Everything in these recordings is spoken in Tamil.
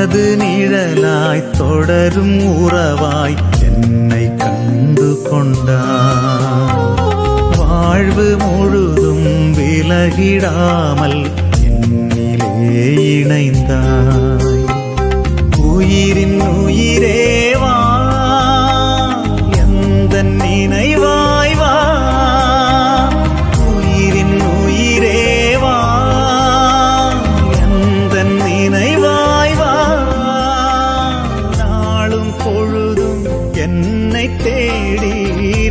எனது நிழலாய் தொடரும் உறவாய் என்னை கண்டு கொண்டாய். வாழ்வு முழுதும் விலகிடாமல் என்னிலே இணைந்தாய். உயிரின் உயிரேவா எந்த நினைவாய் வா. உயிரின் உயிரேவா எந்த நினைவாய் வா. நாளும் பொழுதும் என்னை தேடி,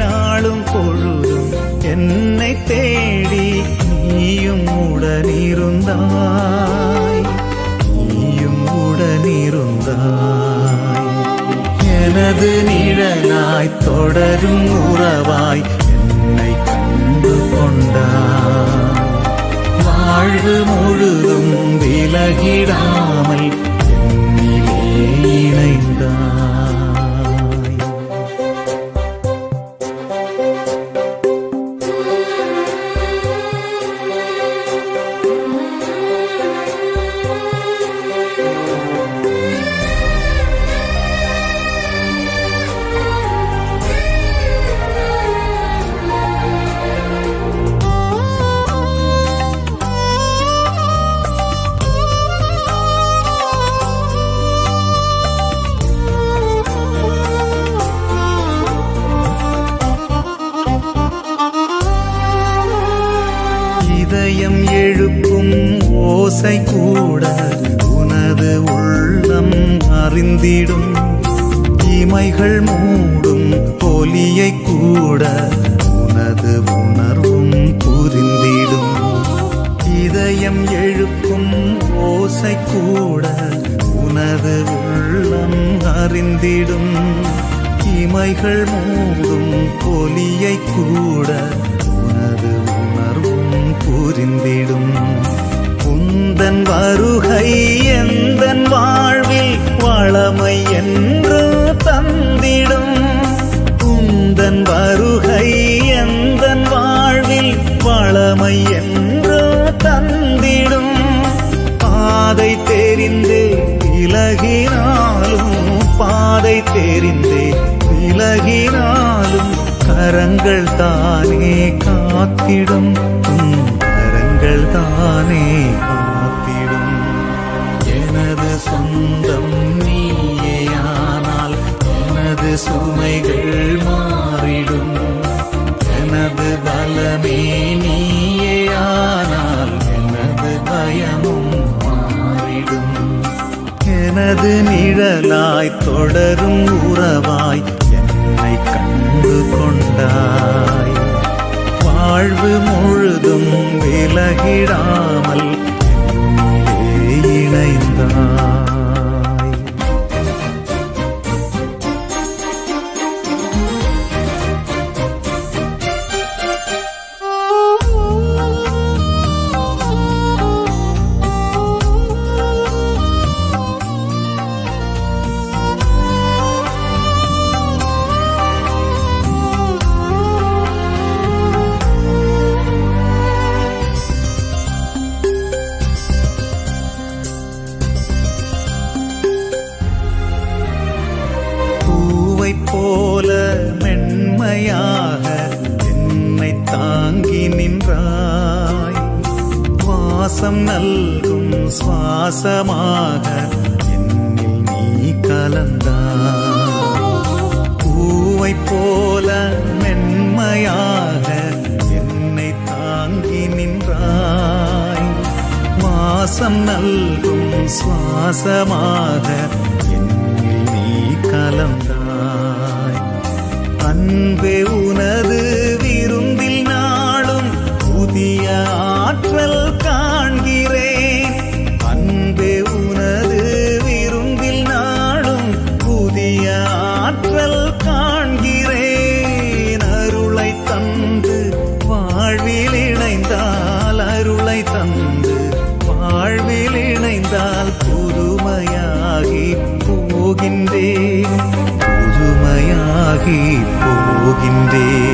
நாளும் பொழுதும் என்னை தேடி நீயும் உடனிருந்தாய், நீயும் உடனிருந்தாய். எனது நிழலாய் தொடரும் உறவாய் என்னை கண்டு கொண்டாய். வாழ்வு முழுதும் விலகிடாமல் என்னிலே இணைந்தாய். இதயம் எழுப்பும் ஓசை கூட உனது உள்ளம் அறிந்திடும். இமைகள் மூடும் ஒலியை கூட உனது உணர்வும் புரிந்திடும். இதயம் எழுப்பும் ஓசை கூட உனது உள்ளம் அறிந்திடும். இமைகள் மூடும் ஒலியை கூட உனது உணர்வும் புரிந்திடும். உந்தன் வருகை எந்தன் வாழ்வில் வளமை என்று தந்திடும். உந்தன் வருகை எந்தன் வாழ்வில் வளமை என்று தந்திடும். பாதை தெரிந்தே விலகினாலும், பாதை தெரிந்தே விலகினாலும் கரங்கள் தானே காத்திடும், கரங்கள் தானே காத்திடும். எனது சொந்தம் நீயேயானால் எனது சுமைகள் மாறிடும். எனது பலமே நீயேயானால் எனது பயமும் மாறிடும். எனது நிழலாய் தொடரும் உறவாய் என்னை கண்டு கொண்டாய். வாழ்வு முழுதும் விலகிடாமல் என்னிலே இணைந்தாய். போல மென்மையாக என்னை தாங்கி நின்றாய். வாசம் நல்கும் சுவாசமாக என்னில் நீ கலந்தாய். பூவை போல மென்மையாக என்னை தாங்கி நின்றாய். வாசம் நல்கும் சுவாசமாக என்னில் நீ கலந்தாய். அன்பே உனது விருந்தில் நாளும் புதிய ஆற்றல் காண்கிறேன். அன்பே உனது விருந்தில் நாளும் புதிய ஆற்றல் காண்கிறேன். அருளை தந்து வாழ்வில் இணைந்தால், அருளை தந்து வாழ்வில் இணைந்தால் புதுமையாகி போகின்றேன், புதுமையாகி போகின்றேன்.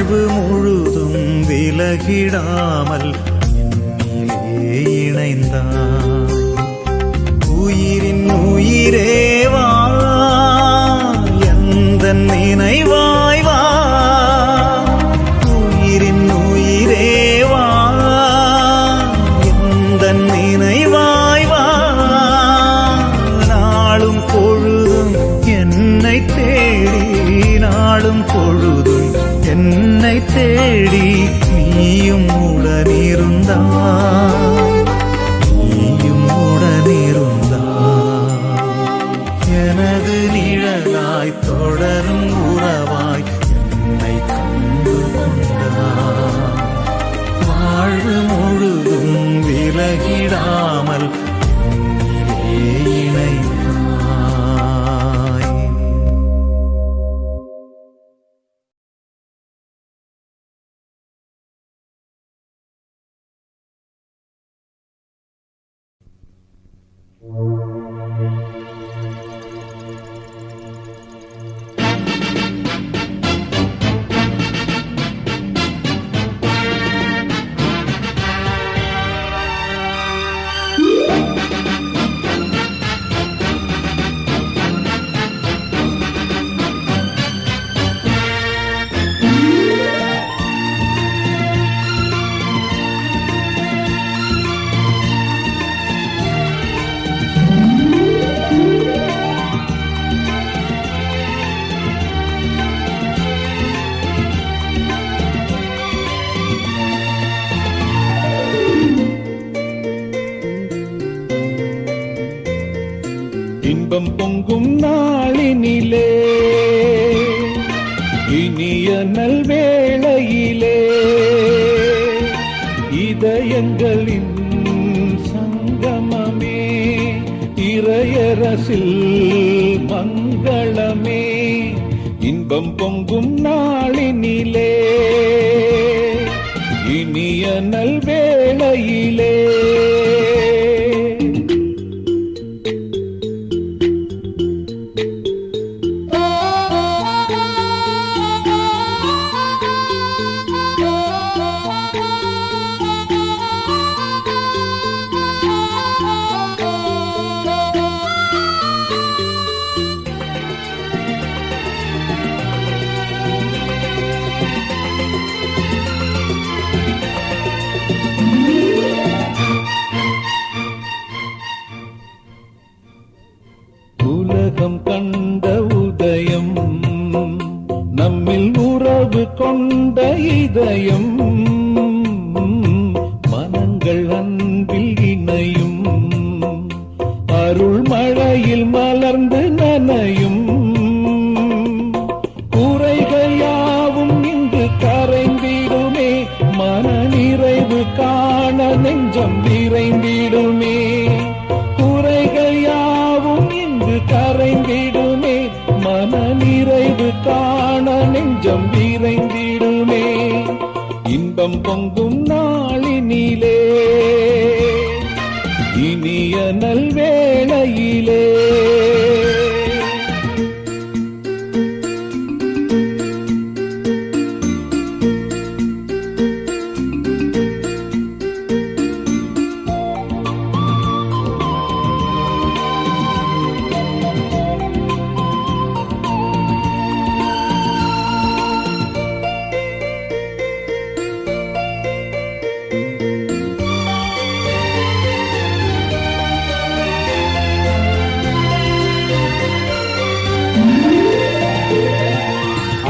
வாழ்வு முழுதும் விலகிடாமல் என்னிலே இணைந்தாய். உயிரின் உயிரேவா எந்தன் நினைவாய் வா. உயிரின் உயிரேவா எந்தன் நினைவாய் வா. நாளும் பொழுதும் என்னை தேடி, நாளும் பொழுதும் என்னை தேடி நீயும் உடனிருந்தாய், நீயும் உடனிருந்தாய். எனது நிழலாய் தொடரும் உறவாய் என்னை கண்டு கொண்டாய். வாழ்வு முழுதும் விலகிடாமல் என்னிலே இணைந்தாய். இன்பம் பொங்கும் நாளினிலே, இனிய நல்வேளையிலே, இதயங்களின் சங்கமமே, இறையரசில் மங்களமே. இன்பம் பொங்கும் நாளினிலே, இனிய நல்வேளையிலே, உலகம் கண்ட உதயம், நம்மில் உறவு கொண்ட இதயம், மனங்கள் அன்பில் இணையும், அருள் மழையில் மலர்ந்து நனையும். குறைகள் யாவும் இங்கு கரைந்திடுமே, மன நிறைவு காண நெஞ்சம் விரைந்திடுமே. குறைகள் யாவும் இங்கு கரைந்திடுமே, மன நிறைவு காண நெஞ்சம் விரைந்திடுமே. இன்பம் பொங்கும் நாளினிலே, இனிய நல்வேளையிலே,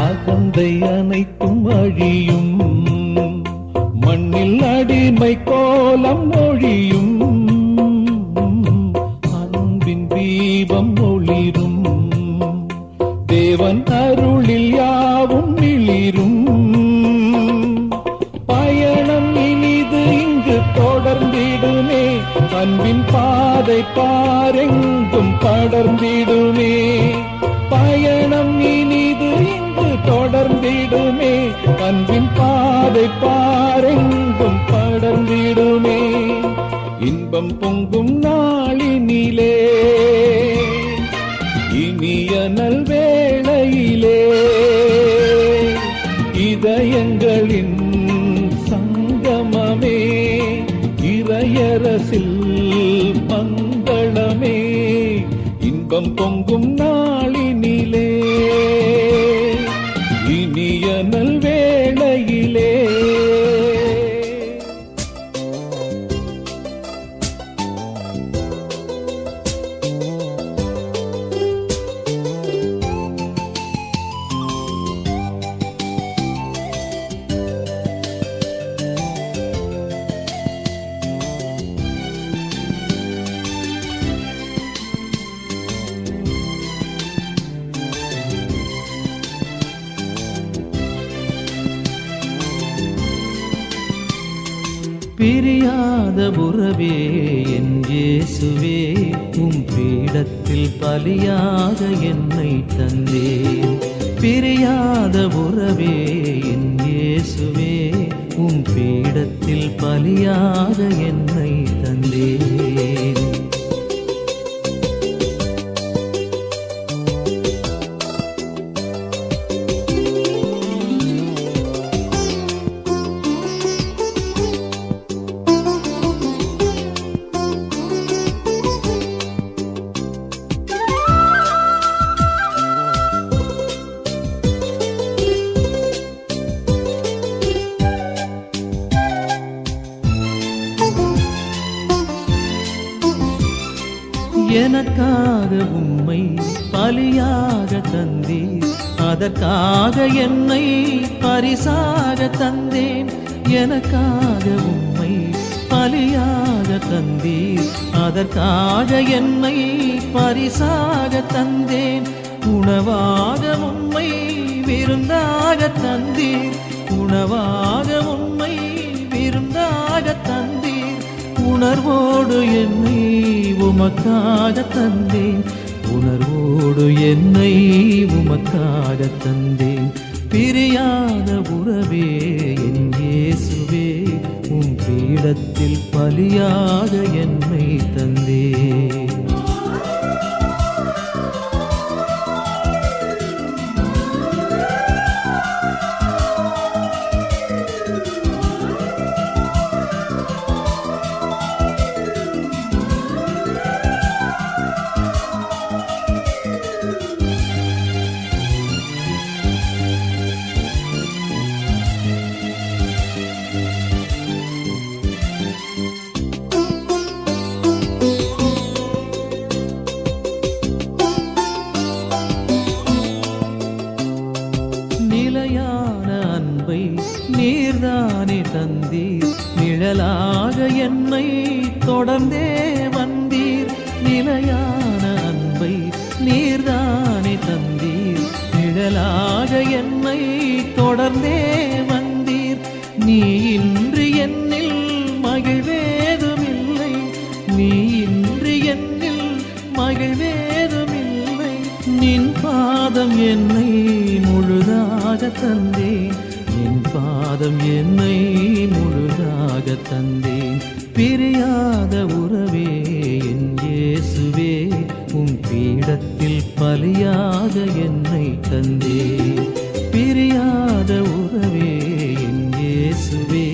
அகந்தை அனைத்தும் அழியும், மண்ணில் அடிமை கோலம் ஒழியும், அன்பின் தீபம் ஒளிரும், தேவன் அருளில் யாவும் மிளிரும். பயணம் இனிது இங்கு தொடர்ந்திடுமே, அன்பின் பாதை பாரெங்கும் படர்ந்திடுமே. பயணம் இனிது இங்கு தொடர்ந்திடுமே, அன்பின் பாதை பாரெங்கும் படர்ந்திடுமே. இன்பம் பொங்கும் நாளினிலே, இனிய நல்வேளையிலே, இதயங்களின் சங்கமமே, இறையரசில் மங்களமே, இன்பம் பொங்கும் நாளினிலே, இனிய நல்வேளையிலே. பிரியாத உறவே என் இயேசுவே, உம் பீடத்தில் பலியாக என்னை தந்தேன். பிரியாத உறவே என் இயேசுவே, உம் பீடத்தில் பலியாக என்னை தந்தேன். எனக்காக உம்மை பலியாக தந்தீர், அதற்காக என்னை பரிசாக தந்தேன். எனக்காக உம்மை பலியாக தந்தீர், அதற்காக என்னை பரிசாக தந்தேன். உணவாக உம்மை விருந்தாக தந்தீர், உணவாக உம்மை விருந்தாக தந்தீர். உணர்வோடு என்னை உமக்காக தந்தேன், உணர்வோடு என்னை உமக்காக தந்தேன். பிரியாத உறவே என் இயேசுவே, உம் பீடத்தில் பலியாக என்னை தந்தேன். நிலையான அன்பை நீர்தானே தந்தீர், நிழலாக என்னை தொடர்ந்தே வந்தீர். நிலையான அன்பை நீர்தானே தந்தீர், நிழலாக என்னை தொடர்ந்தே வந்தீர். நீ இன்றி என்னில் மகிழ்வேதுமில்லை, நீ இன்றி என்னில் மகிழ்வேதுமில்லை. நின் பாதம் என்னை முழுதாக தந்தேன், நின் பாதம் என்னை முழுதாக தந்தேன். பிரியாத உறவே என் இயேசுவே, உம் பீடத்தில் பலியாக என்னை தந்தேன். பிரியாத உறவே என் இயேசுவே,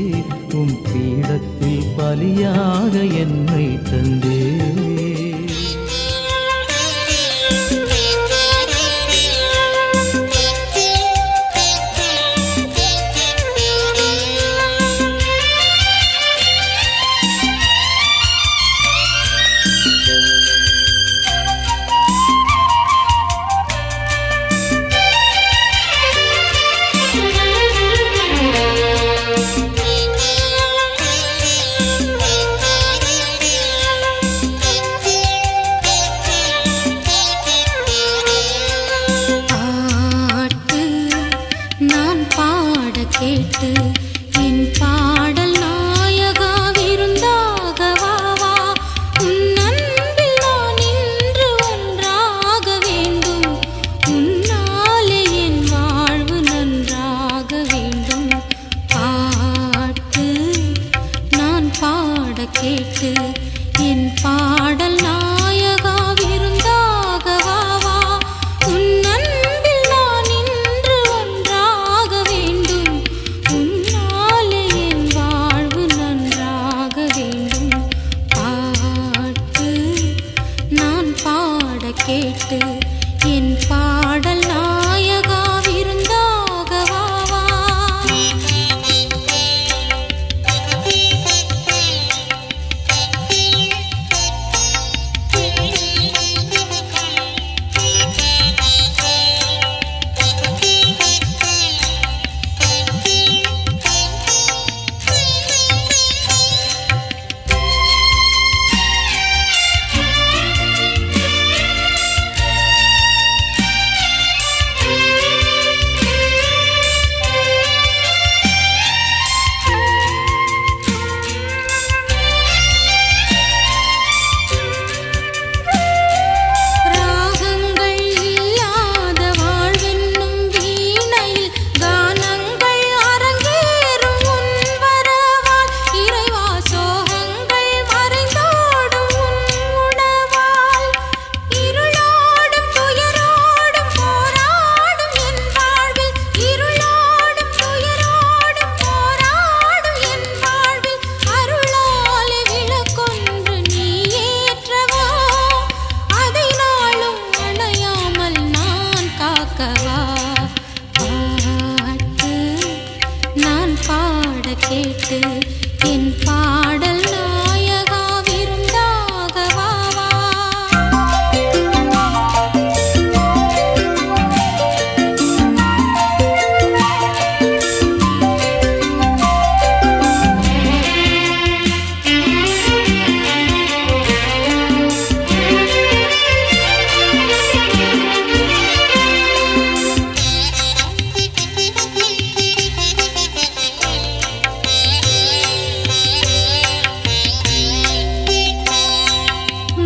உம் பீடத்தில் பலியாக என்னை தந்தேன். கேட்டு என் பாடல் நாயகா விருந்தாக வாவா. உன் அன்பில் நான் இன்று ஒன்றாக வேண்டும், உன்னாலே என் வாழ்வு நன்றாக வேண்டும். பாட்டு நான் பாட கேட்டு என் பாடல் நாயகா விருந்தாக வாவா. உன் அன்பில் நான் இன்று ஒன்றாக வேண்டும், கேட்டு என் பாடல் நாயகா விருந்தாக வா வா.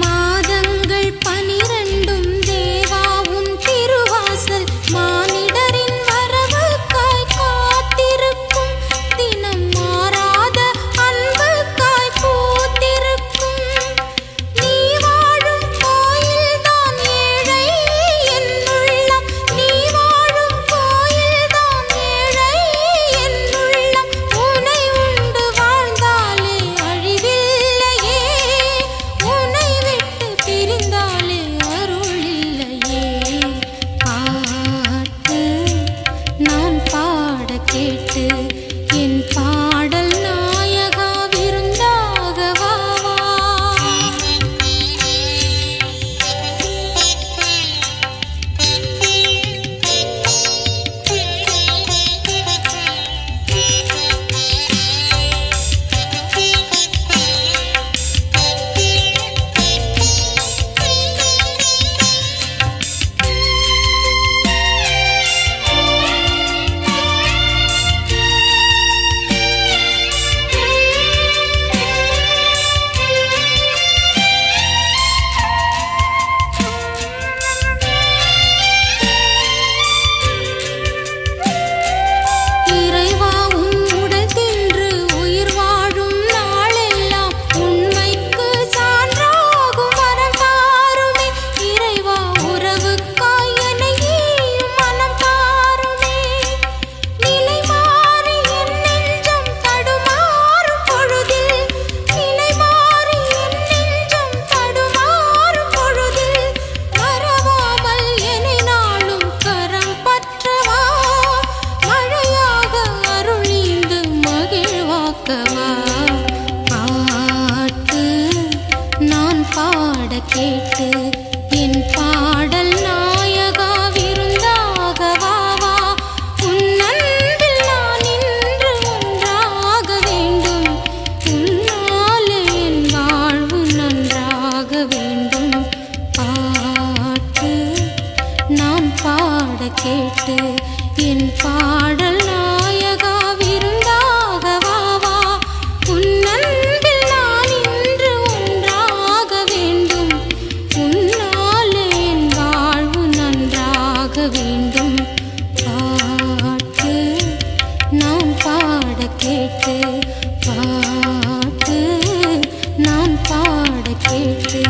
மாதங்கள் 12 தேவா உன் திருவாசல் மானிடரின் வரவுக்காய் காத்திருக்கும். தினம் மாறாத அன்புக்காய் பூத்திருக்கும். நீ வாழும் கோயில்தான் ஏழை என் உள்ளம். நீ வாழும் கோயில்தான் ஏழை என் உள்ளம். உனை உண்டு வாழ்ந்தாலே அழிவில்லையே. உனை விட்டு பிரிந்தாலே அருள் இல்லையே. பாட்டு நான் பாட கேட்டு என் பாடல் நாயகா விருந்தாக வா வா. இறைவா உன் உடல் தின்று உயிர் வாழும் நாளெல்லாம் உண்மைக்கு சான்றாகும் வரம் தாருமே. இறைவா உறவுக்காய் என்னை ஈயும் மனம் தாருமே. நிலை மாறி என் நெஞ்சம் தடுமாறும் பொழுதில். நிலை மாறி என் நெஞ்சம் தடுமாறும் பொழுதில். மறவாமல் என்னை நாளும் கரம் பற்றவா. மழையாக அருளிந்து மகிழ்வாக்கவா. பாட்டு நான் பாட கேட்டு என் பாடல் நாயகா விருந்தாக வா வா. உன் அன்பில் நான் இன்று ஒன்றாக வேண்டும். உன்னாலே என் வாழ்வு நன்றாக வேண்டும். பாட்டு நான் பாட கேட்டு என் பாடல் நாயகா விருந்தாக வா வா. உன் அன்பில் நான் இன்று ஒன்றாக வேண்டும். உன்னாலே என் வாழ்வு நன்றாக வேண்டும். பாட்டு நான் பாட கேட்டு பாட்டு நான் பாட கேட்டு.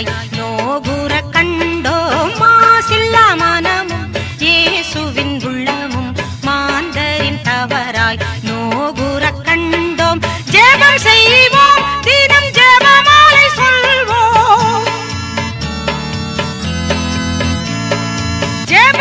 தவறாய் நோகுற கண்டோம் மாசில்லா மனமும் இயேசுவின் உள்ளமும் மாந்தரின் தவறாய் நோகுற கண்டோம் ஜெபம் செய்வோம் தினம் ஜெபமாலை சொல்வோம் ஜெப